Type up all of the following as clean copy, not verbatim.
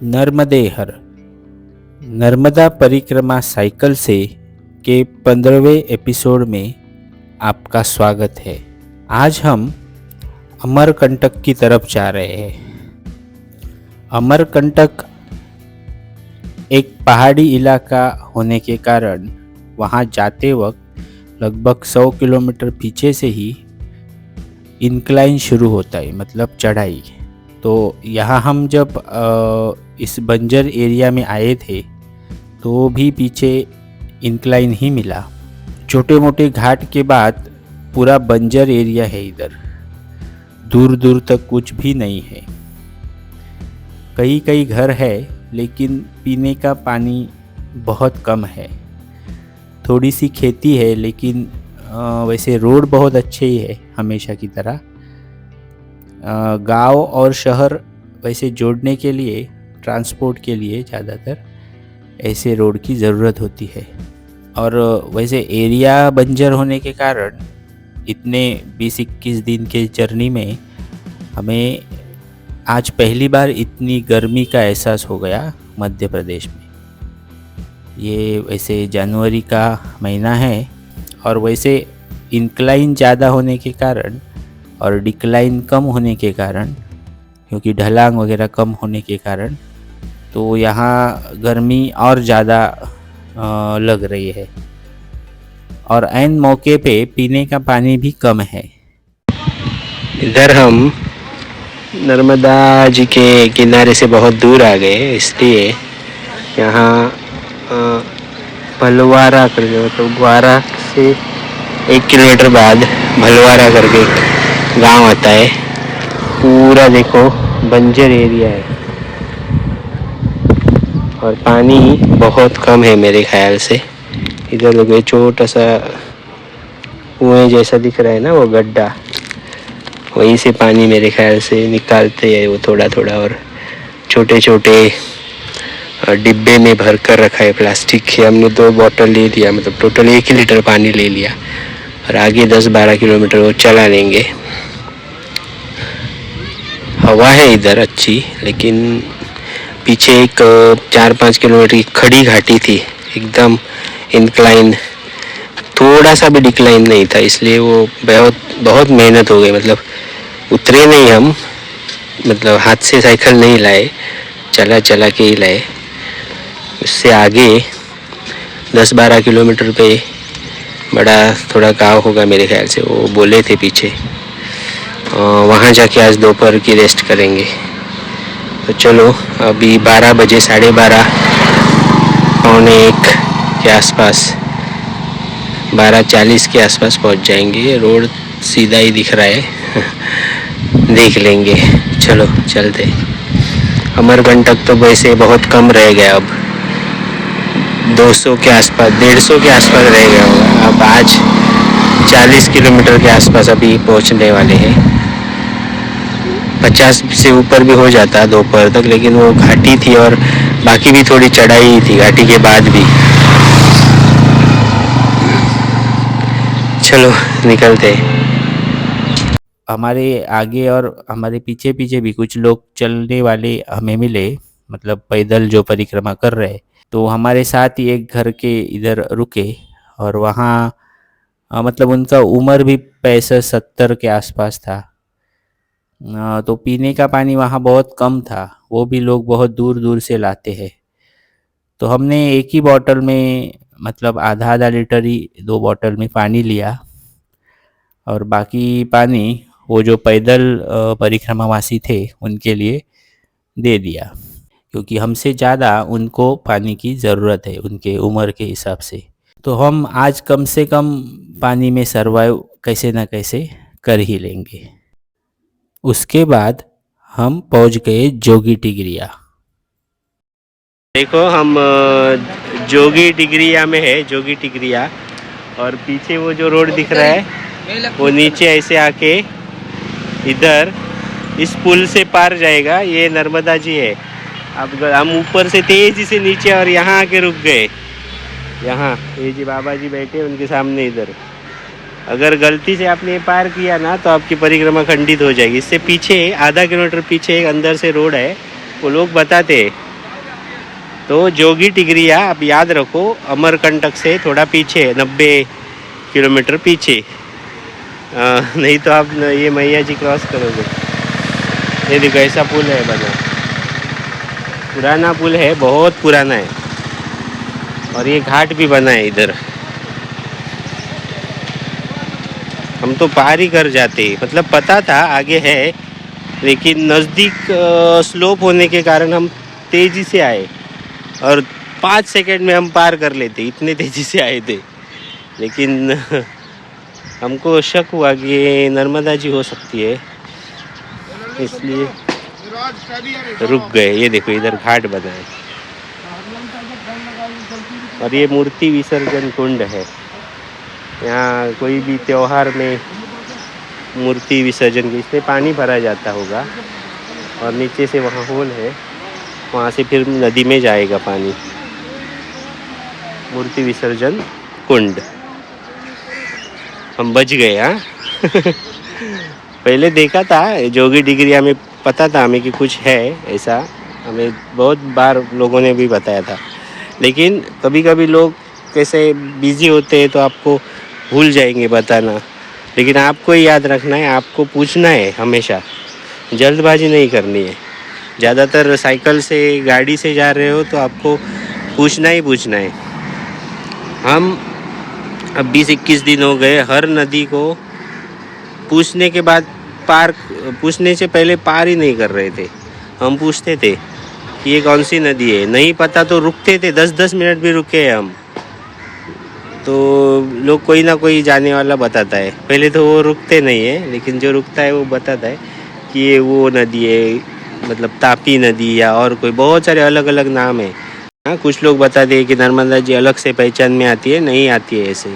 नर्मदेहर नर्मदा परिक्रमा साइकिल से के 15वें एपिसोड में आपका स्वागत है। आज हम अमरकंटक की तरफ जा रहे हैं। अमरकंटक एक पहाड़ी इलाका होने के कारण वहाँ जाते वक्त लगभग 100 किलोमीटर पीछे से ही इंक्लाइन शुरू होता है, मतलब चढ़ाई। तो यहाँ हम जब इस बंजर एरिया में आए थे तो भी पीछे इंक्लाइन ही मिला। छोटे मोटे घाट के बाद पूरा बंजर एरिया है। इधर दूर दूर तक कुछ भी नहीं है। कई कई घर है लेकिन पीने का पानी बहुत कम है। थोड़ी सी खेती है लेकिन वैसे रोड बहुत अच्छे ही है हमेशा की तरह। गांव और शहर वैसे जोड़ने के लिए, ट्रांसपोर्ट के लिए ज़्यादातर ऐसे रोड की ज़रूरत होती है। और वैसे एरिया बंजर होने के कारण इतने 20-21 दिन के जर्नी में हमें आज पहली बार इतनी गर्मी का एहसास हो गया मध्य प्रदेश में। ये वैसे जनवरी का महीना है और वैसे इंक्लाइन ज़्यादा होने के कारण और डिक्लाइन कम होने के कारण, क्योंकि ढलान वगैरह कम होने के कारण, तो यहाँ गर्मी और ज़्यादा लग रही है। और ऐन मौके पे पीने का पानी भी कम है। इधर हम नर्मदा जी के किनारे से बहुत दूर आ गए, इसलिए यहाँ भलवारा करके, तो ग्वारा से 1 किलोमीटर बाद भलवारा करके गांव आता है। पूरा देखो बंजर एरिया है और पानी बहुत कम है मेरे ख्याल से। इधर लोग छोटा सा कुएं जैसा दिख रहा है ना, वो गड्ढा, वहीं से पानी मेरे ख्याल से निकालते हैं वो थोड़ा थोड़ा। और छोटे छोटे डिब्बे में भर कर रखा है प्लास्टिक के। हमने 2 बोतल ले लिया, मतलब टोटल 1 ही लीटर पानी ले लिया और आगे 10-12 किलोमीटर वो चला लेंगे। हवा है इधर अच्छी, लेकिन पीछे एक 4-5 किलोमीटर की खड़ी घाटी थी, एकदम इंक्लाइन, थोड़ा सा भी डिक्लाइन नहीं था, इसलिए वो बहुत मेहनत हो गई। मतलब उतरे नहीं हम, मतलब हाथ से साइकिल नहीं लाए, चला चला के ही लाए। उससे आगे 10-12 किलोमीटर पे बड़ा थोड़ा गांव होगा मेरे ख्याल से, वो बोले थे पीछे। वहाँ जाके आज दोपहर की रेस्ट करेंगे। तो चलो, अभी 12 बजे, 12:30, पौने 1 के आसपास, 12:40 के आसपास पहुँच जाएंगे। रोड सीधा ही दिख रहा है देख लेंगे। चलो चलते। अमरकंटक तो वैसे बहुत कम रह गया, अब 200 के आसपास, 150 के आसपास रह गया होगा। अब आज 40 किलोमीटर के आसपास अभी पहुंचने वाले हैं। 50 से ऊपर भी हो जाता दोपहर तक, लेकिन वो घाटी थी और बाकी भी थोड़ी चढ़ाई थी घाटी के बाद भी। चलो निकलते। हमारे आगे और हमारे पीछे पीछे भी कुछ लोग चलने वाले हमें मिले, मतलब पैदल जो परिक्रमा कर रहे। तो हमारे साथ ही एक घर के इधर रुके और वहाँ मतलब उनका उम्र भी 65-70 के आसपास था। तो पीने का पानी वहाँ बहुत कम था, वो भी लोग बहुत दूर दूर से लाते हैं। तो हमने एक ही बोतल में, मतलब आधा आधा लीटर ही 2 बोतल में पानी लिया और बाकी पानी वो जो पैदल परिक्रमावासी थे उनके लिए दे दिया, क्योंकि हमसे ज़्यादा उनको पानी की ज़रूरत है उनके उम्र के हिसाब से। तो हम आज कम से कम पानी में सरवाइव कैसे ना कैसे कर ही लेंगे। उसके बाद हम पहुंच गए जोगी टिगरिया। देखो हम जोगी टिगरिया में है, जोगी टिगरिया। और पीछे वो जो रोड दिख रहा है वो नीचे ऐसे आके इधर इस पुल से पार जाएगा। ये नर्मदा जी है। अब हम ऊपर से तेजी से नीचे और यहाँ आके रुक गए। यहाँ ये जी बाबा जी बैठे उनके सामने। इधर अगर गलती से आपने पार किया ना तो आपकी परिक्रमा खंडित हो जाएगी। इससे पीछे आधा किलोमीटर पीछे एक अंदर से रोड है, वो लोग बताते तो जोगी टिगरिया आप याद रखो, अमरकंटक से थोड़ा पीछे 90 किलोमीटर पीछे। नहीं तो आप ये मैया जी क्रॉस करोगे। ये देखो ऐसा पुल है बना, पुराना पुल है, बहुत पुराना है। और ये घाट भी बना है इधर। हम तो पार ही कर जाते, मतलब पता था आगे है, लेकिन नज़दीक स्लोप होने के कारण हम तेज़ी से आए और 5 सेकंड में हम पार कर लेते, इतने तेज़ी से आए थे। लेकिन हमको शक हुआ कि ये नर्मदा जी हो सकती है, इसलिए रुक गए। ये देखो इधर घाट बना है और ये मूर्ति विसर्जन कुंड है। यहाँ कोई भी त्योहार में मूर्ति विसर्जन के इसमें पानी भरा जाता होगा और नीचे से वहाँ होल है, वहाँ से फिर नदी में जाएगा पानी। मूर्ति विसर्जन कुंड। हम बच गए। हाँ पहले देखा था जोगी टिगरिया में, पता था हमें कि कुछ है ऐसा, हमें बहुत बार लोगों ने भी बताया था। लेकिन कभी कभी लोग कैसे बिज़ी होते हैं तो आपको भूल जाएंगे बताना। लेकिन आपको ही याद रखना है, आपको पूछना है हमेशा, जल्दबाजी नहीं करनी है। ज़्यादातर साइकिल से गाड़ी से जा रहे हो तो आपको पूछना ही पूछना है। हम अब 20-21 दिन हो गए, हर नदी को पूछने के बाद पार, पूछने से पहले पार ही नहीं कर रहे थे। हम पूछते थे कि ये कौन सी नदी है, नहीं पता तो रुकते थे, 10-10 मिनट भी रुके हैं हम। तो लोग कोई ना कोई जाने वाला बताता है। पहले तो वो रुकते नहीं है, लेकिन जो रुकता है वो बताता है कि ये वो नदी है, मतलब तापी नदी या और कोई बहुत सारे अलग अलग नाम है। हाँ, कुछ लोग बताते हैं कि नर्मदा जी अलग से पहचान में आती है, नहीं आती है ऐसे।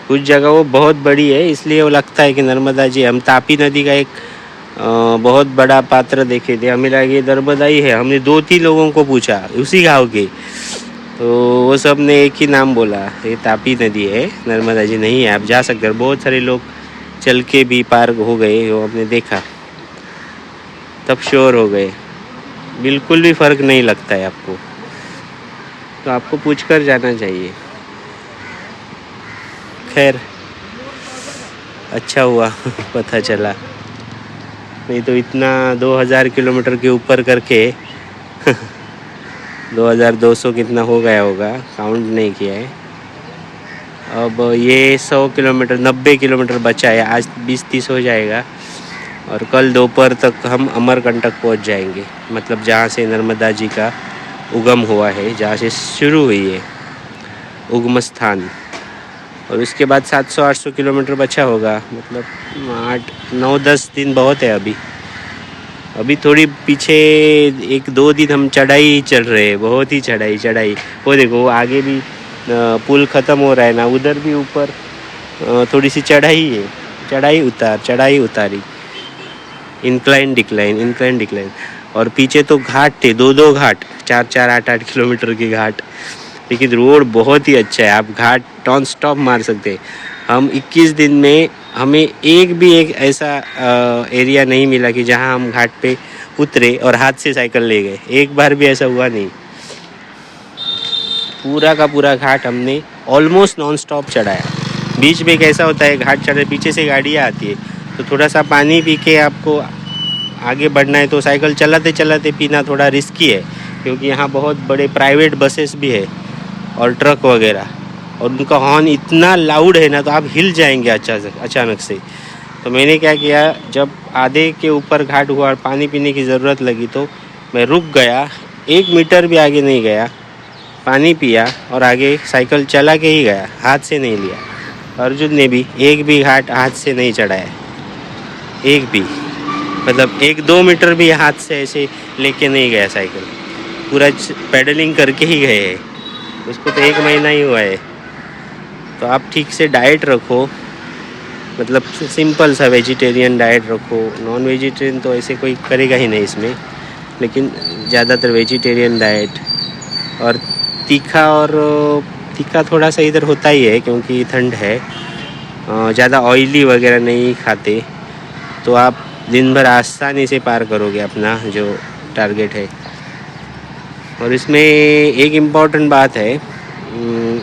कुछ जगह वो बहुत बड़ी है, इसलिए वो लगता है कि नर्मदा जी। हम तापी नदी का एक बहुत बड़ा पात्र देखे थे, हमें लगा ये नर्मदा ही है। हमने 2-3 लोगों को पूछा उसी गाँव के, तो वो सब ने एक ही नाम बोला, ये तापी नदी है, नर्मदा जी नहीं है। आप जा सकते हो। बहुत सारे लोग चल के भी पार हो गए, वो हमने देखा, तब श्योर हो गए। बिल्कुल भी फ़र्क नहीं लगता है आपको, तो आपको पूछ कर जाना चाहिए। खैर अच्छा हुआ पता चला, नहीं तो इतना 2000 किलोमीटर के ऊपर करके 2200 कितना हो गया होगा, काउंट नहीं किया है। अब ये 100 किलोमीटर 90 किलोमीटर बचा है, आज 20-30 हो जाएगा और कल दोपहर तक हम अमरकंटक पहुंच जाएंगे, मतलब जहाँ से नर्मदा जी का उगम हुआ है, जहाँ से शुरू हुई है उगम स्थान। और उसके बाद 700-800 किलोमीटर बचा होगा, मतलब 8-9-10 दिन बहुत है। अभी थोड़ी पीछे 1-2 दिन हम चढ़ाई चल रहे हैं, बहुत ही चढ़ाई। वो देखो वो आगे भी पुल ख़त्म हो रहा है ना, उधर भी ऊपर थोड़ी सी चढ़ाई है, चढ़ाई उतारी, इंक्लाइन डिक्लाइन। और पीछे तो घाट थे, 2-2 घाट, 4-4, 8-8 किलोमीटर के घाट। लेकिन रोड बहुत ही अच्छा है, आप घाट नॉन स्टॉप मार सकते हैं। हम 21 दिन में हमें एक ऐसा एरिया नहीं मिला कि जहां हम घाट पे उतरे और हाथ से साइकिल ले गए, एक बार भी ऐसा हुआ नहीं। पूरा का पूरा घाट हमने ऑलमोस्ट नॉन स्टॉप चढ़ाया। बीच में कैसा होता है, घाट चढ़े पीछे से गाड़ियाँ आती है, तो थोड़ा सा पानी पी के आपको आगे बढ़ना है, तो साइकिल चलाते पीना थोड़ा रिस्की है, क्योंकि यहाँ बहुत बड़े प्राइवेट बसेस भी है और ट्रक वगैरह, और उनका हॉर्न इतना लाउड है ना, तो आप हिल जाएंगे अचानक से। तो मैंने क्या किया, जब आधे के ऊपर घाट हुआ और पानी पीने की ज़रूरत लगी तो मैं रुक गया, 1 मीटर भी आगे नहीं गया, पानी पिया और आगे साइकिल चला के ही गया, हाथ से नहीं लिया। अर्जुन ने भी एक भी घाट हाथ से नहीं चढ़ाया, एक भी, मतलब 1-2 मीटर भी हाथ से ऐसे लेके नहीं गया साइकिल, पूरा पेडलिंग करके ही गए हैं। उसको तो 1 महीना ही हुआ है। तो आप ठीक से डाइट रखो, मतलब सिंपल सा वेजिटेरियन डाइट रखो। नॉन वेजिटेरियन तो ऐसे कोई करेगा ही नहीं इसमें, लेकिन ज़्यादातर वेजिटेरियन डाइट। और तीखा थोड़ा सा इधर होता ही है, क्योंकि ठंड है। ज़्यादा ऑयली वगैरह नहीं खाते, तो आप दिन भर आसानी से पार करोगे अपना जो टारगेट है। और इसमें एक इम्पॉर्टेंट बात है,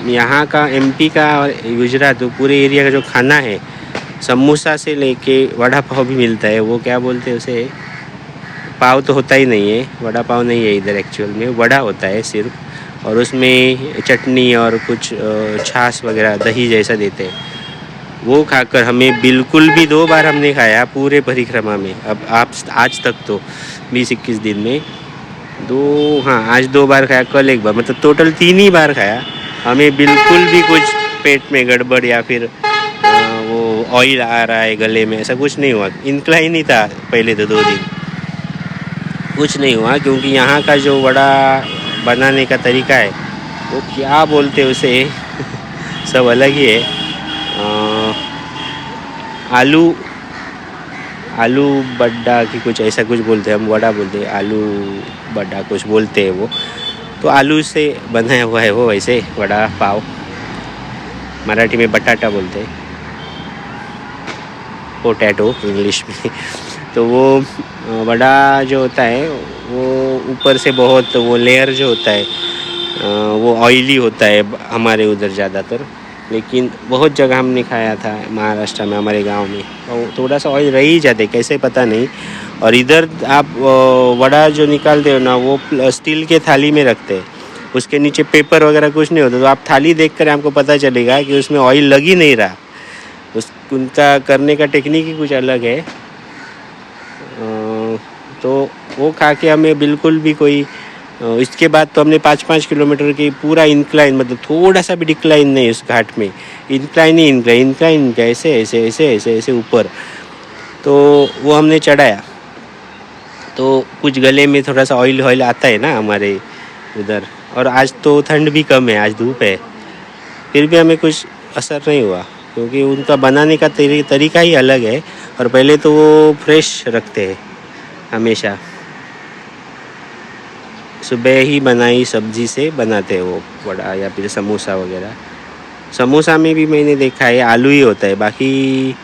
यहाँ का एमपी का और गुजरात तो पूरे एरिया का जो खाना है, समोसा से लेके वड़ा पाव भी मिलता है। वो क्या बोलते हैं उसे, पाव तो होता ही नहीं है, वड़ा पाव नहीं है इधर, एक्चुअल में वड़ा होता है सिर्फ, और उसमें चटनी और कुछ छाछ वगैरह दही जैसा देते हैं। वो खाकर हमें बिल्कुल भी 2 बार हमने खाया पूरे परिक्रमा में। अब आप आज तक तो 20-21 दिन में हाँ आज 2 बार खाया, कल 1 बार, मतलब टोटल 3 ही बार खाया। हमें बिल्कुल भी कुछ पेट में गड़बड़ या फिर वो ऑयल आ रहा है गले में, ऐसा कुछ नहीं हुआ। इंक्लाइन ही था पहले तो 2 दिन, कुछ नहीं हुआ, क्योंकि यहाँ का जो वड़ा बनाने का तरीका है वो क्या बोलते हैं उसे सब अलग ही है। आलू आलू बड्डा की कुछ ऐसा कुछ बोलते हैं, हम वड़ा बोलते हैं, आलू बड्डा कुछ बोलते हैं वो। तो आलू से बनाया हुआ है वो, वैसे वड़ा पाव, मराठी में बटाटा बोलते हैं, पोटैटो इंग्लिश में। तो वो वड़ा जो होता है वो ऊपर से बहुत वो लेयर जो होता है वो ऑयली होता है हमारे उधर ज़्यादातर, लेकिन बहुत जगह हमने खाया था महाराष्ट्र में, हमारे गांव में, और थोड़ा सा ऑयल रह ही जाते, कैसे पता नहीं। और इधर आप वड़ा जो निकालते हो ना, वो स्टील के थाली में रखते हैं, उसके नीचे पेपर वगैरह कुछ नहीं होता, तो आप थाली देखकर आपको पता चलेगा कि उसमें ऑयल लग ही नहीं रहा। उनका करने का टेक्निक ही कुछ अलग है। तो वो खा के हमें बिल्कुल भी कोई इसके बाद तो हमने 5-5 किलोमीटर की पूरा इंक्लाइन, मतलब थोड़ा सा भी डिक्लाइन नहीं उस घाट में, इंक्लाइन ही इंक्लाइन ऐसे ऐसे ऐसे ऐसे ऐसे ऊपर। तो वो हमने चढ़ाया, तो कुछ गले में थोड़ा सा ऑयल आता है ना हमारे उधर, और आज तो ठंड भी कम है, आज धूप है, फिर भी हमें कुछ असर नहीं हुआ, क्योंकि उनका बनाने का तरीका ही अलग है। और पहले तो वो फ्रेश रखते हैं हमेशा, सुबह ही बनाई सब्जी से बनाते हैं वो वड़ा या फिर समोसा वगैरह। समोसा में भी मैंने देखा है आलू ही होता है, बाकी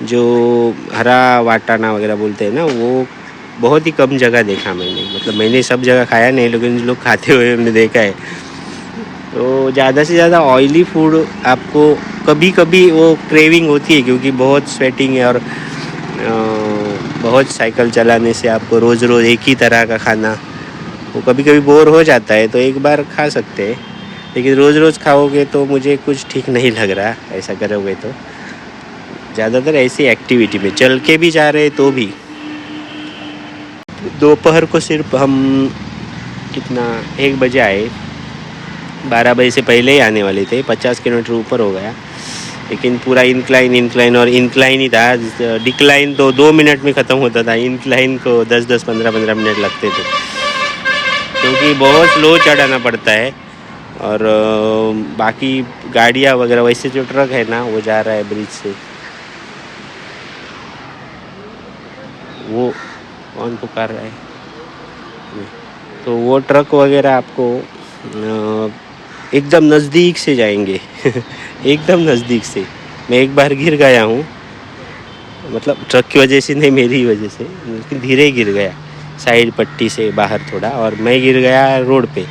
जो हरा वाटाना वगैरह बोलते हैं ना, वो बहुत ही कम जगह देखा मैंने, मतलब मैंने सब जगह खाया नहीं, लेकिन लोग खाते हुए हमने देखा है। तो ज़्यादा से ज़्यादा ऑयली फूड आपको कभी कभी वो क्रेविंग होती है, क्योंकि बहुत स्वेटिंग है और बहुत साइकिल चलाने से आपको रोज़ रोज़ एक ही तरह का खाना वो कभी कभी बोर हो जाता है, तो एक बार खा सकते हैं, लेकिन रोज़ रोज़ खाओगे तो मुझे कुछ ठीक नहीं लग रहा। ऐसा करोगे तो ज़्यादातर ऐसी एक्टिविटी में चल के भी जा रहे तो भी। दोपहर को सिर्फ हम कितना 1 बजे आए, 12 बजे से पहले ही आने वाले थे, 50 किलोमीटर ऊपर हो गया, लेकिन पूरा इंक्लाइन और इंक्लाइन ही था। डिक्लाइन तो 2 मिनट में ख़त्म होता था, इंक्लाइन को 10-10 15-15 मिनट लगते थे, क्योंकि बहुत स्लो चढ़ाना पड़ता है। और बाकी गाड़ियाँ वगैरह, वैसे जो ट्रक है ना वो जा रहा है ब्रिज से, वो कौन पुकार रहा है, तो वो ट्रक वगैरह आपको एकदम नज़दीक से जाएंगे एकदम नज़दीक से। मैं एक बार गिर गया हूँ, मतलब ट्रक की वजह से नहीं, मेरी वजह से, लेकिन धीरे गिर गया साइड पट्टी से बाहर थोड़ा, और मैं गिर गया रोड पे,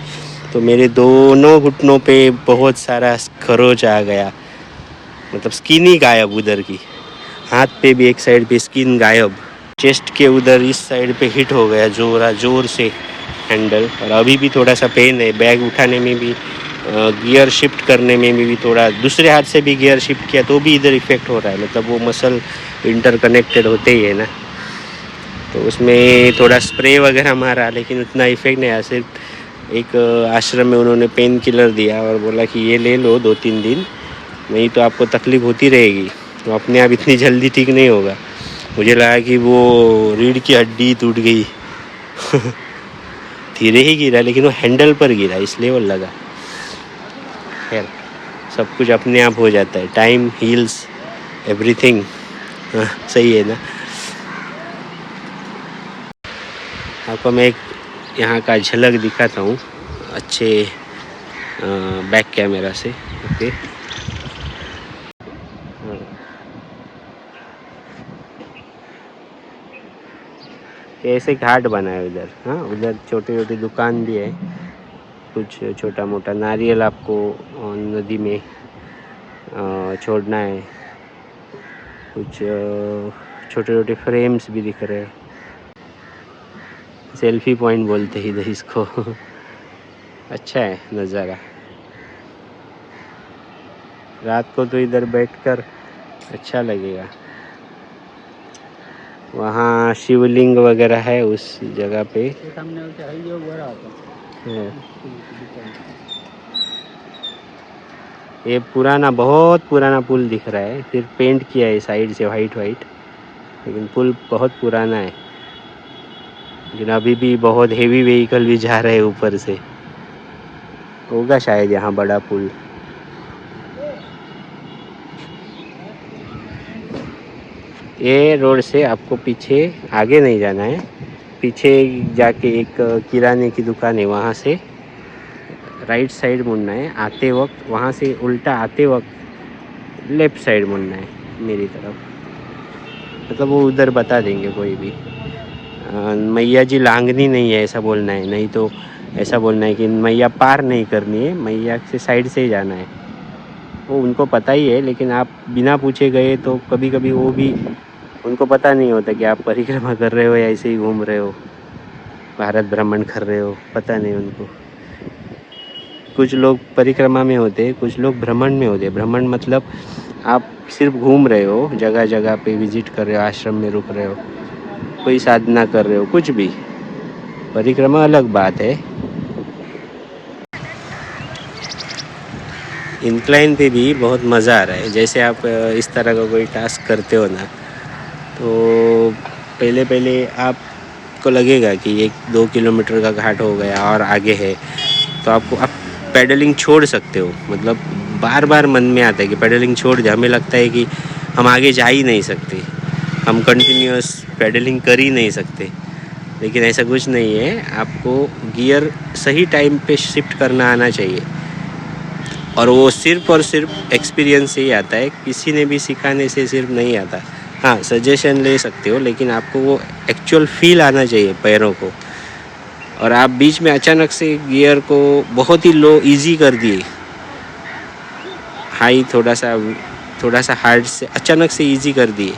तो मेरे दोनों घुटनों पे बहुत सारा खरोच आ गया, मतलब स्किन ही गायब उधर की, हाथ पे भी एक साइड पे स्किन गायब, चेस्ट के उधर इस साइड पे हिट हो गया जोर से हैंडल, और अभी भी थोड़ा सा पेन है। बैग उठाने में भी, गियर शिफ्ट करने में भी थोड़ा, दूसरे हाथ से भी गियर शिफ्ट किया तो भी इधर इफेक्ट हो रहा है, मतलब वो मसल इंटरकनेक्टेड होते ही है ना, तो उसमें थोड़ा स्प्रे वगैरह मारा, लेकिन उतना इफेक्ट नहीं आया। सिर्फ एक आश्रम में उन्होंने पेन किलर दिया और बोला कि ये ले लो 2-3 दिन, नहीं तो आपको तकलीफ़ होती रहेगी, तो अपने आप इतनी जल्दी ठीक नहीं होगा। मुझे लगा कि वो रीढ़ की हड्डी टूट गई धीरे ही गिरा, लेकिन वो हैंडल पर गिरा, इसलिए वो लगा। खैर, सब कुछ अपने आप हो जाता है, टाइम हील्स एवरीथिंग। सही है ना। आपको मैं एक यहाँ का झलक दिखाता हूँ अच्छे बैक कैमरा से। ओके, ऐसे घाट बना है उधर। हाँ, उधर छोटी छोटी दुकान भी है, कुछ छोटा मोटा नारियल आपको नदी में छोड़ना है। कुछ छोटे छोटे फ्रेम्स भी दिख रहे हैं, सेल्फी पॉइंट बोलते हैं इधर इसको। अच्छा है नज़ारा। रात को तो इधर बैठकर अच्छा लगेगा। वहाँ शिवलिंग वगैरह है उस जगह पे। ये पुराना, बहुत पुराना पुल दिख रहा है, फिर पेंट किया है साइड से वाइट वाइट, लेकिन पुल बहुत पुराना है। लेकिन अभी भी बहुत हेवी व्हीकल भी जा रहे हैं ऊपर से, होगा शायद यहाँ बड़ा पुल। ये रोड से आपको पीछे आगे नहीं जाना है, पीछे जाके एक किराने की दुकान है, वहाँ से राइट साइड मुड़ना है। आते वक्त वहाँ से उल्टा आते वक्त लेफ़्ट साइड मुड़ना है मेरी तरफ, मतलब वो उधर बता देंगे कोई भी। मैया जी लांगनी नहीं है ऐसा बोलना है, नहीं तो ऐसा बोलना है कि मैया पार नहीं करनी है, मैया से साइड से ही जाना है। वो उनको पता ही है, लेकिन आप बिना पूछे गए तो कभी कभी वो भी उनको पता नहीं होता कि आप परिक्रमा कर रहे हो या ऐसे ही घूम रहे हो, भारत भ्रमण कर रहे हो, पता नहीं उनको। कुछ लोग परिक्रमा में होते हैं, कुछ लोग भ्रमण में होते हैं। भ्रमण मतलब आप सिर्फ घूम रहे हो, जगह जगह पे विजिट कर रहे हो, आश्रम में रुक रहे हो, कोई साधना कर रहे हो, कुछ भी। परिक्रमा अलग बात है। इंक्लाइन पे भी बहुत मज़ा आ रहा है। जैसे आप इस तरह का कोई टास्क करते हो ना, तो पहले पहले आपको लगेगा कि 1-2 किलोमीटर का घाट हो गया और आगे है, तो आप पेडलिंग छोड़ सकते हो। मतलब बार बार मन में आता है कि पेडलिंग छोड़ दे, हमें लगता है कि हम आगे जा ही नहीं सकते, हम कंटिन्यूअस पेडलिंग कर ही नहीं सकते, लेकिन ऐसा कुछ नहीं है। आपको गियर सही टाइम पे शिफ्ट करना आना चाहिए, और वो सिर्फ और सिर्फ एक्सपीरियंस से ही आता है, किसी ने भी सिखाने से सिर्फ नहीं आता। हाँ, सजेशन ले सकते हो, लेकिन आपको वो एक्चुअल फील आना चाहिए पैरों को। और आप बीच में अचानक से गियर को बहुत ही लो इजी कर दिए, हाई थोड़ा सा हार्ड से अचानक से इजी कर दिए,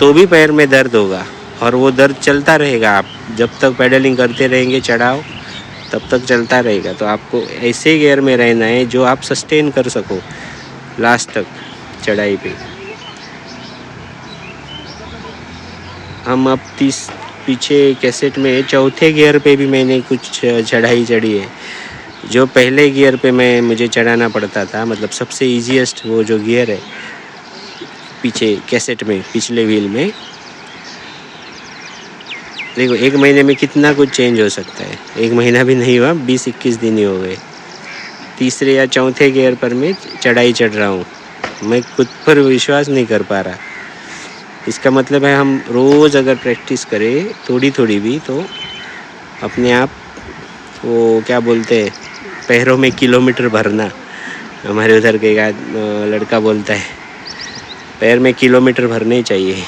तो भी पैर में दर्द होगा, और वो दर्द चलता रहेगा। आप जब तक पेडलिंग करते रहेंगे चढ़ाओ, तब तक चलता रहेगा। तो आपको ऐसे गियर में रहना है जो आप सस्टेन कर सको लास्ट तक चढ़ाई पे। हम अब पीछे कैसेट में चौथे गियर पे भी मैंने कुछ चढ़ाई चढ़ी है। जो पहले गियर पे मुझे चढ़ाना पड़ता था, मतलब सबसे ईजीएस्ट वो जो गियर है पीछे कैसेट में, पिछले व्हील में, देखो 1 महीने में कितना कुछ चेंज हो सकता है। 1 महीना भी नहीं हुआ, 20-21 दिन ही हो गए। तीसरे या चौथे गियर पर मैं चढ़ाई चढ़ रहा हूँ, मैं खुद पर विश्वास नहीं कर पा रहा। इसका मतलब है हम रोज़ अगर प्रैक्टिस करें थोड़ी थोड़ी भी, तो अपने आप वो क्या बोलते हैं, पैरों में किलोमीटर भरना, हमारे उधर के लड़का बोलता है, पैर में किलोमीटर भरने चाहिए,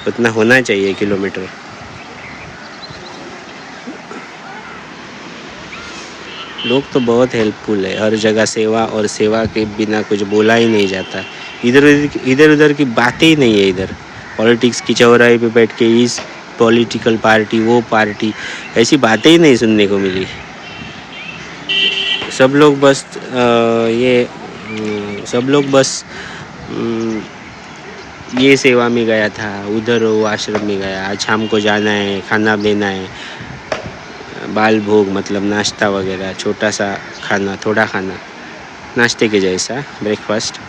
उतना होना चाहिए किलोमीटर। लोग तो बहुत हेल्पफुल है, हर जगह सेवा, और सेवा के बिना कुछ बोला ही नहीं जाता। इधर उधर की बातें ही नहीं है। इधर पॉलिटिक्स की चौराहे पे बैठ के इस पॉलिटिकल पार्टी, वो पार्टी, ऐसी बातें ही नहीं सुनने को मिली। सब लोग बस ये सेवा में गया था, उधर वो आश्रम में गया, आज शाम को जाना है, खाना देना है, बाल भोग मतलब नाश्ता वगैरह, छोटा सा खाना, थोड़ा खाना, नाश्ते के जैसा ब्रेकफास्ट।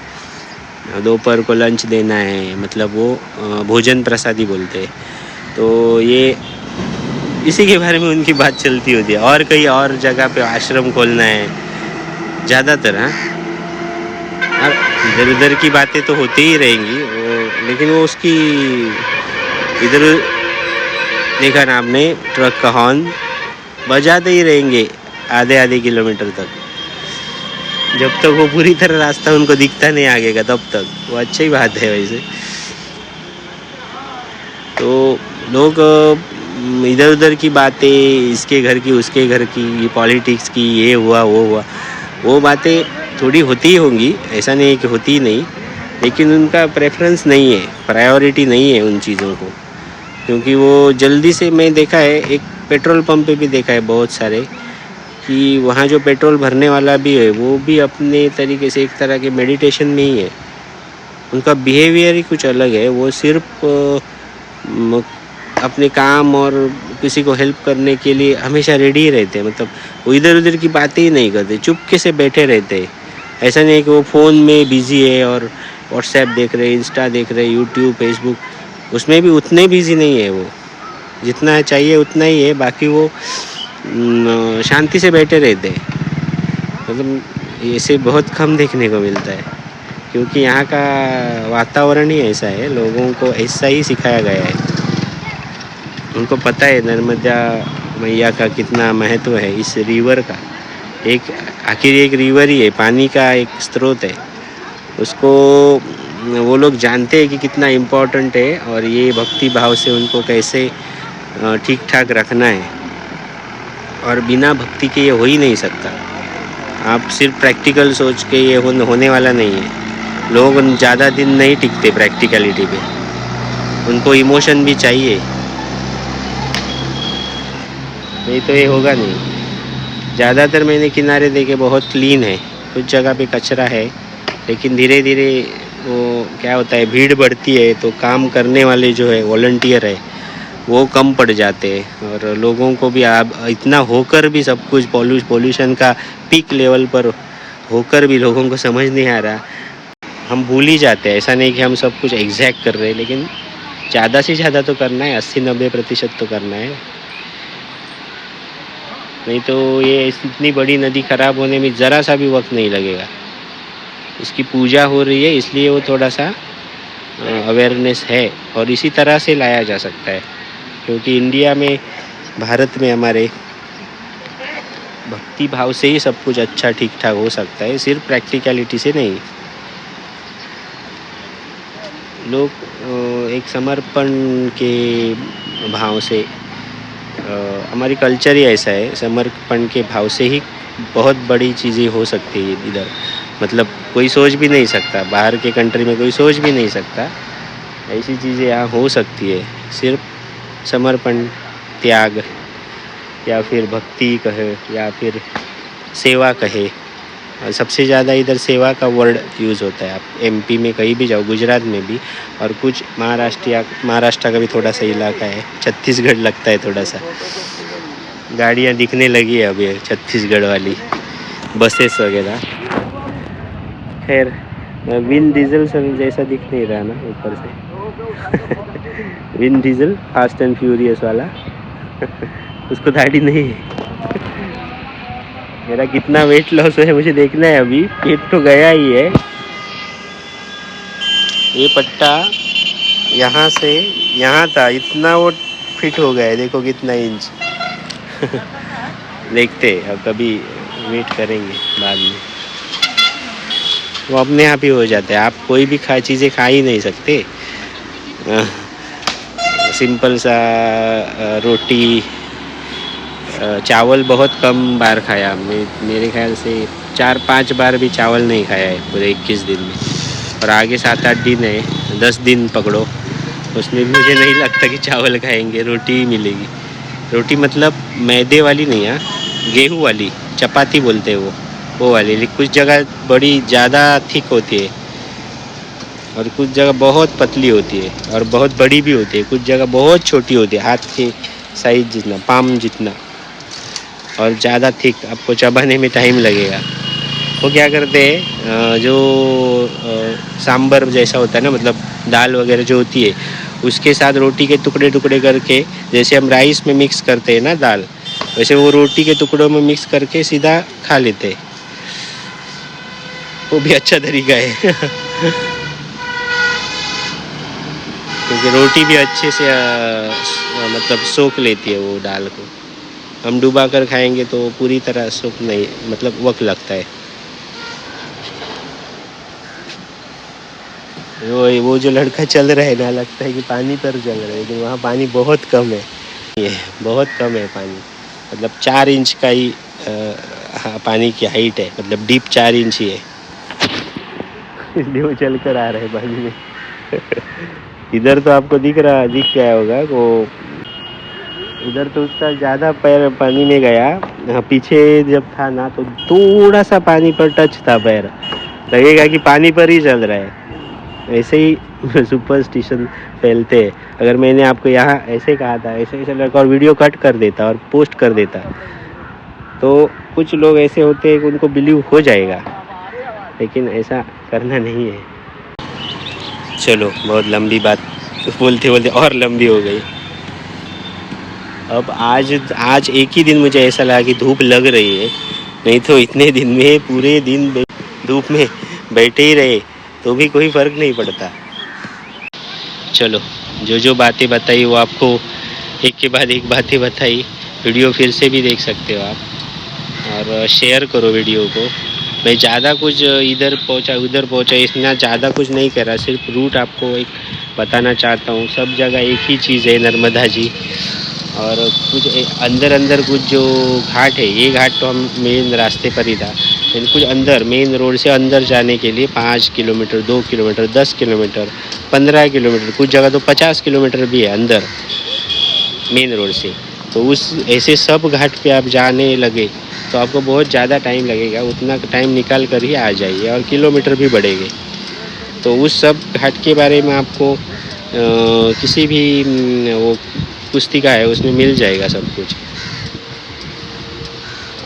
दोपहर को लंच देना है, मतलब वो भोजन प्रसादी बोलते हैं। तो ये इसी के बारे में उनकी बात चलती होती है। और कई और जगह पे आश्रम खोलना है ज़्यादातर। हाँ, और इधर उधर की बातें तो होती ही रहेंगी, लेकिन वो उसकी इधर देखा ना आपने, ट्रक का हॉर्न बजाते ही रहेंगे आधे किलोमीटर तक, जब तक वो पूरी तरह रास्ता उनको दिखता नहीं आगे का, तब तक वो अच्छी बात है। वैसे तो लोग इधर उधर की बातें, इसके घर की उसके घर की, पॉलिटिक्स की, ये हुआ वो हुआ, वो बातें थोड़ी होती ही होंगी, ऐसा नहीं है कि होती ही नहीं, लेकिन उनका प्रेफरेंस नहीं है, प्रायोरिटी नहीं है उन चीज़ों को। क्योंकि वो जल्दी से, मैं देखा है एक पेट्रोल पंप पे भी देखा है बहुत सारे, कि वहाँ जो पेट्रोल भरने वाला भी है वो भी अपने तरीके से एक तरह के मेडिटेशन में ही है। उनका बिहेवियर ही कुछ अलग है। वो सिर्फ अपने काम और किसी को हेल्प करने के लिए हमेशा रेडी ही रहते हैं। मतलब वो इधर उधर की बातें ही नहीं करते, चुपके से बैठे रहते हैं। ऐसा नहीं है कि वो फ़ोन में बिज़ी है और व्हाट्सएप देख रहे, इंस्टा देख रहे, यूट्यूब, फेसबुक, उसमें भी उतने बिज़ी नहीं है वो। जितना चाहिए उतना ही है, बाकी वो शांति से बैठे रहते हैं। मतलब ऐसे बहुत कम देखने को मिलता है, क्योंकि यहाँ का वातावरण ही ऐसा है, लोगों को ऐसा ही सिखाया गया है। उनको पता है नर्मदा मैया का कितना महत्व है, इस रिवर का। एक आखिर एक रिवर ही है, पानी का एक स्रोत है, उसको वो लोग जानते हैं कि कितना इम्पोर्टेंट है, और ये भक्ति भाव से उनको कैसे ठीक ठाक रखना है। और बिना भक्ति के ये हो ही नहीं सकता। आप सिर्फ प्रैक्टिकल सोच के ये होने वाला नहीं है। लोग ज़्यादा दिन नहीं टिकते प्रैक्टिकलिटी पे, उनको इमोशन भी चाहिए, नहीं तो ये होगा नहीं। ज़्यादातर मैंने किनारे देखे बहुत क्लीन है, कुछ जगह पे कचरा है, लेकिन धीरे धीरे वो क्या होता है, भीड़ बढ़ती है तो काम करने वाले जो है वॉलंटियर है वो कम पड़ जाते हैं। और लोगों को भी आप इतना होकर भी सब कुछ पोल्यूशन का पीक लेवल पर होकर भी लोगों को समझ नहीं आ रहा। हम भूल ही जाते हैं। ऐसा नहीं कि हम सब कुछ एग्जैक्ट कर रहे हैं, लेकिन ज़्यादा से ज़्यादा तो करना है, 80-90% तो करना है। नहीं तो ये इतनी बड़ी नदी ख़राब होने में ज़रा सा भी वक्त नहीं लगेगा। इसकी पूजा हो रही है, इसलिए वो थोड़ा सा अवेयरनेस है, और इसी तरह से लाया जा सकता है। क्योंकि इंडिया में, भारत में हमारे भक्ति भाव से ही सब कुछ अच्छा ठीक ठाक हो सकता है, सिर्फ प्रैक्टिकलिटी से नहीं। लोग एक समर्पण के भाव से, हमारी कल्चर ही ऐसा है, समर्पण के भाव से ही बहुत बड़ी चीज़ें हो सकती है इधर। मतलब कोई सोच भी नहीं सकता, बाहर के कंट्री में कोई सोच भी नहीं सकता ऐसी चीज़ें यहाँ हो सकती है। सिर्फ समर्पण, त्याग, या फिर भक्ति कहे, या फिर सेवा कहे। और सबसे ज़्यादा इधर सेवा का वर्ड यूज़ होता है। आप एमपी में कहीं भी जाओ, गुजरात में भी, और कुछ महाराष्ट्र का भी थोड़ा सा इलाका है, छत्तीसगढ़ लगता है थोड़ा सा। गाड़ियाँ दिखने लगी है अभी छत्तीसगढ़ वाली, बसेस वगैरह। खैर, विन डीजल सर जैसा दिख नहीं रहा ना ऊपर से। Vin Diesel fast and furious वाला। उसको दाढ़ी नहीं है। मेरा कितना वेट लॉस है मुझे देखना है अभी। पेट तो गया ही है। ये पट्टा यहाँ से यहाँ था, इतना वो फिट हो गया है, देखो कितना इंच। देखते अब कभी वेट करेंगे बाद में, वो अपने आप ही हो जाता है। आप कोई भी चीज़ें खा ही नहीं सकते। सिंपल सा रोटी, चावल बहुत कम बार खाया। मेरे ख्याल से 4-5 बार भी चावल नहीं खाया है पूरे 21 दिन में। और आगे 7-8 दिन है, 10 दिन पकड़ो, उसमें भी मुझे नहीं लगता कि चावल खाएंगे, रोटी ही मिलेगी। रोटी मतलब मैदे वाली नहीं, हाँ, गेहूँ वाली, चपाती बोलते हैं वो वाली। कुछ जगह बड़ी ज़्यादा थिक होती है, और कुछ जगह बहुत पतली होती है, और बहुत बड़ी भी होती है। कुछ जगह बहुत छोटी होती है, हाथ के साइज जितना, पाम जितना, और ज़्यादा थिक, आपको चबाने में टाइम लगेगा। वो क्या करते हैं, जो सांबर जैसा होता है ना, मतलब दाल वगैरह जो होती है, उसके साथ रोटी के टुकड़े टुकड़े करके, जैसे हम राइस में मिक्स करते हैं ना दाल, वैसे वो रोटी के टुकड़ों में मिक्स करके सीधा खा लेते हैं। वो भी अच्छा तरीका है। क्योंकि रोटी भी अच्छे से मतलब सोख लेती है वो दाल को। हम डुबा कर खाएंगे तो पूरी तरह सोख नहीं, मतलब वक्त लगता है। वो जो लड़का चल रहा है ना, लगता है कि पानी पर चल रहा है, लेकिन वहाँ पानी बहुत कम है। है, बहुत कम है पानी, मतलब 4 इंच का ही हाँ, पानी की हाइट है, मतलब डीप 4 इंच ही है। इसलिए वो चल कर आ रहा है पानी में। इधर तो आपको दिख गया होगा वो, उधर तो उसका ज़्यादा पैर पानी में गया। हाँ, पीछे जब था ना तो थोड़ा सा पानी पर टच था पैर, लगेगा कि पानी पर ही चल रहा है। ऐसे ही सुपरस्टिशन फैलते हैं। अगर मैंने आपको यहाँ ऐसे कहा था, ऐसे ऐसे लड़का, और वीडियो कट कर देता और पोस्ट कर देता, तो कुछ लोग ऐसे होते हैं कि उनको बिलीव हो जाएगा, लेकिन ऐसा करना नहीं है। चलो, बहुत लंबी बात बोलते बोलते और लंबी हो गई। अब आज एक ही दिन मुझे ऐसा लगा कि धूप लग रही है, नहीं तो इतने दिन में पूरे दिन धूप में बैठे ही रहे तो भी कोई फ़र्क नहीं पड़ता। चलो, जो बातें बताई वो आपको एक के बाद एक बातें बताई। वीडियो फिर से भी देख सकते हो आप, और शेयर करो वीडियो को। मैं ज़्यादा कुछ इधर पहुंचा उधर पहुंचा इतना ज़्यादा कुछ नहीं कर रहा, सिर्फ रूट आपको एक बताना चाहता हूँ। सब जगह एक ही चीज़ है, नर्मदा जी, और कुछ अंदर अंदर कुछ जो घाट है, ये घाट तो हम मेन रास्ते पर ही था, लेकिन कुछ अंदर मेन रोड से अंदर जाने के लिए 5 किलोमीटर, 2 किलोमीटर, 10 किलोमीटर, 15 किलोमीटर, कुछ जगह तो 50 किलोमीटर भी है अंदर मेन रोड से। तो उस ऐसे सब घाट पे आप जाने लगे तो आपको बहुत ज़्यादा टाइम लगेगा, उतना टाइम निकाल कर ही आ जाइए, और किलोमीटर भी बढ़ेंगे। तो उस सब घाट के बारे में आपको किसी भी वो पुस्तिका है उसमें मिल जाएगा सब कुछ।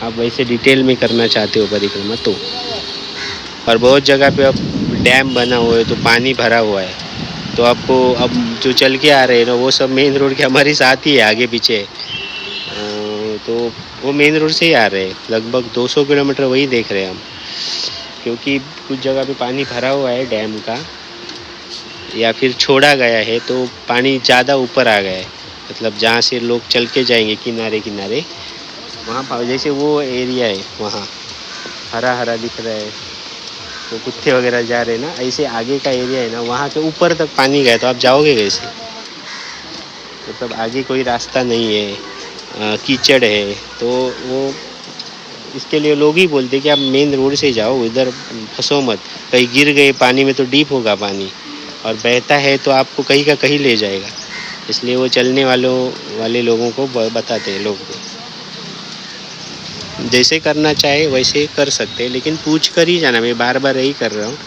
आप वैसे डिटेल में करना चाहते हो परिक्रमा तो। और बहुत जगह पे अब डैम बना हुआ है तो पानी भरा हुआ है, तो आपको अब जो चल के आ रहे हैं ना वो सब मेन रोड के हमारे साथ ही है, आगे पीछे। तो वो मेन रोड से ही आ रहे हैं, लगभग 200 किलोमीटर वही देख रहे हैं हम, क्योंकि कुछ जगह पे पानी भरा हुआ है डैम का, या फिर छोड़ा गया है तो पानी ज़्यादा ऊपर आ गया है, मतलब जहाँ से लोग चल के जाएंगे किनारे किनारे, वहाँ जैसे वो एरिया है वहाँ हरा हरा दिख रहा है, तो कुत्ते वगैरह जा रहे हैं ना, ऐसे आगे का एरिया है ना, वहाँ के ऊपर तक पानी गया तो आप जाओगे कैसे? मतलब आगे कोई रास्ता नहीं है, कीचड़ है, तो वो इसके लिए लोग ही बोलते कि आप मेन रोड से जाओ, इधर फंसो मत, कहीं गिर गए पानी में तो डीप होगा पानी, और बहता है तो आपको कहीं का कहीं ले जाएगा, इसलिए वो चलने वाले लोगों को बताते हैं लोग। जैसे करना चाहे वैसे कर सकते हैं, लेकिन पूछ कर ही जाना। मैं बार बार यही कर रहा हूँ,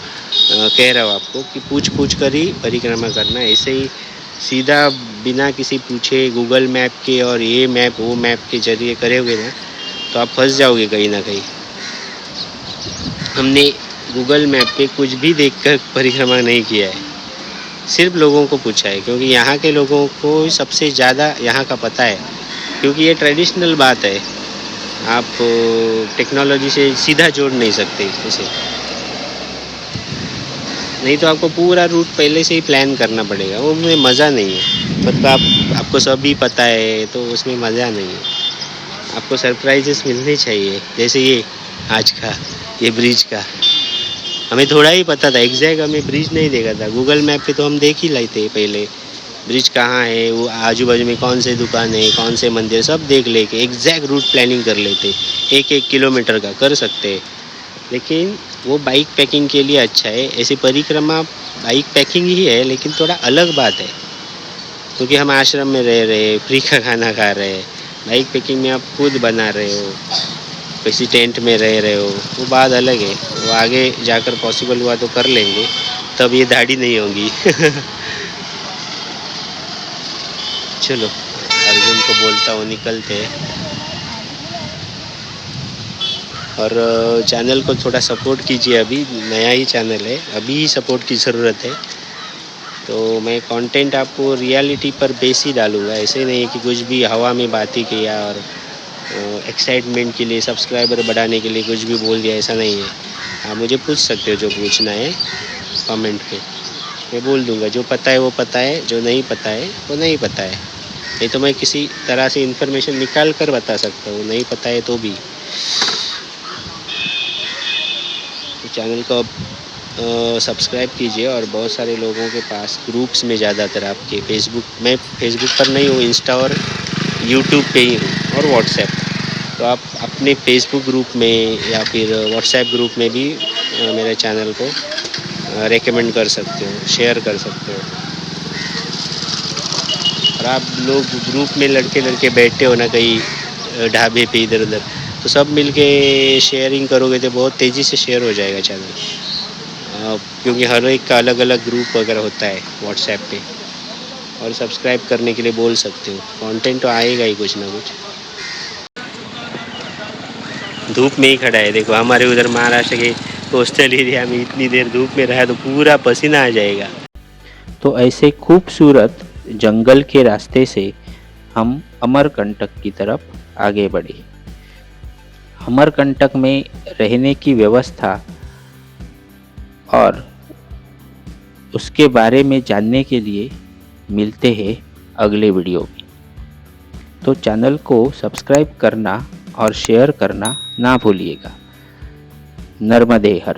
कह रहा हूँ आपको कि पूछ कर ही परिक्रमा करना। ऐसे ही सीधा बिना किसी पूछे गूगल मैप के और ये मैप वो मैप के जरिए करोगे ना तो आप फंस जाओगे कहीं ना कहीं। हमने गूगल मैप पे कुछ भी देखकर परिक्रमा नहीं किया है, सिर्फ लोगों को पूछा है, क्योंकि यहाँ के लोगों को सबसे ज़्यादा यहाँ का पता है, क्योंकि ये ट्रेडिशनल बात है, आप टेक्नोलॉजी से सीधा जोड़ नहीं सकते इसे। नहीं तो आपको पूरा रूट पहले से ही प्लान करना पड़ेगा, वो में मज़ा नहीं है। मतलब आपको सब भी पता है तो उसमें मज़ा नहीं है। आपको सरप्राइजेस मिलने चाहिए, जैसे ये आज का ये ब्रिज का हमें थोड़ा ही पता था, एग्जैक्ट हमें ब्रिज नहीं देखा था। गूगल मैप पे तो हम देख ही लेते पहले ब्रिज कहाँ है, वो आजू बाजू में कौन से दुकान है, कौन से मंदिर, सब देख लेके एग्जैक्ट रूट प्लानिंग कर लेते, 1-1 किलोमीटर का कर सकते हैं। लेकिन वो बाइक पैकिंग के लिए अच्छा है, ऐसी परिक्रमा बाइक पैकिंग ही है, लेकिन थोड़ा अलग बात है, क्योंकि हम आश्रम में रह रहे हैं, फ्री का खाना खा रहे हैं। बाइक पैकिंग में आप खुद बना रहे हो, किसी टेंट में रह रहे हो, वो बात अलग है। वो आगे जाकर पॉसिबल हुआ तो कर लेंगे, तब ये दाढ़ी नहीं होगी। चलो, अर्जुन को बोलता हूँ निकलते हैं। और चैनल को थोड़ा सपोर्ट कीजिए, अभी नया ही चैनल है, अभी ही सपोर्ट की ज़रूरत है। तो मैं कंटेंट आपको रियलिटी पर बेस ही डालूँगा, ऐसे नहीं कि कुछ भी हवा में बात ही किया और एक्साइटमेंट के लिए, सब्सक्राइबर बढ़ाने के लिए कुछ भी बोल दिया, ऐसा नहीं है। आप मुझे पूछ सकते हो जो पूछना है कमेंट पे, मैं बोल दूँगा। जो पता है वो पता है, जो नहीं पता है वो नहीं पता है। नहीं तो मैं किसी तरह से इन्फॉर्मेशन निकाल कर बता सकता हूँ, नहीं पता है तो भी। चैनल को सब्सक्राइब कीजिए, और बहुत सारे लोगों के पास ग्रुप्स में, ज़्यादातर आपके फेसबुक, मैं फेसबुक पर नहीं हूँ, इंस्टा और यूट्यूब पे ही हूँ और व्हाट्सएप। तो आप अपने फेसबुक ग्रुप में या फिर व्हाट्सएप ग्रुप में भी मेरे चैनल को रेकमेंड कर सकते हो, शेयर कर सकते हो। और आप लोग ग्रुप में लड़के लड़के बैठते हो ना कहीं ढाबे पे इधर उधर, तो सब मिलके शेयरिंग करोगे तो बहुत तेज़ी से शेयर हो जाएगा चैनल, क्योंकि हर एक का अलग अलग ग्रुप वगैरह होता है व्हाट्सएप पे। और सब्सक्राइब करने के लिए बोल सकते हो, कंटेंट तो आएगा ही कुछ ना कुछ। धूप में ही खड़ा है, देखो हमारे उधर महाराष्ट्र के कोस्टल एरिया में इतनी देर धूप में रहा तो पूरा पसीना आ जाएगा। तो ऐसे खूबसूरत जंगल के रास्ते से हम अमरकंटक की तरफ आगे बढ़े। अमरकंटक में रहने की व्यवस्था और उसके बारे में जानने के लिए मिलते हैं अगले वीडियो में। तो चैनल को सब्सक्राइब करना और शेयर करना ना भूलिएगा। नर्मदे हर।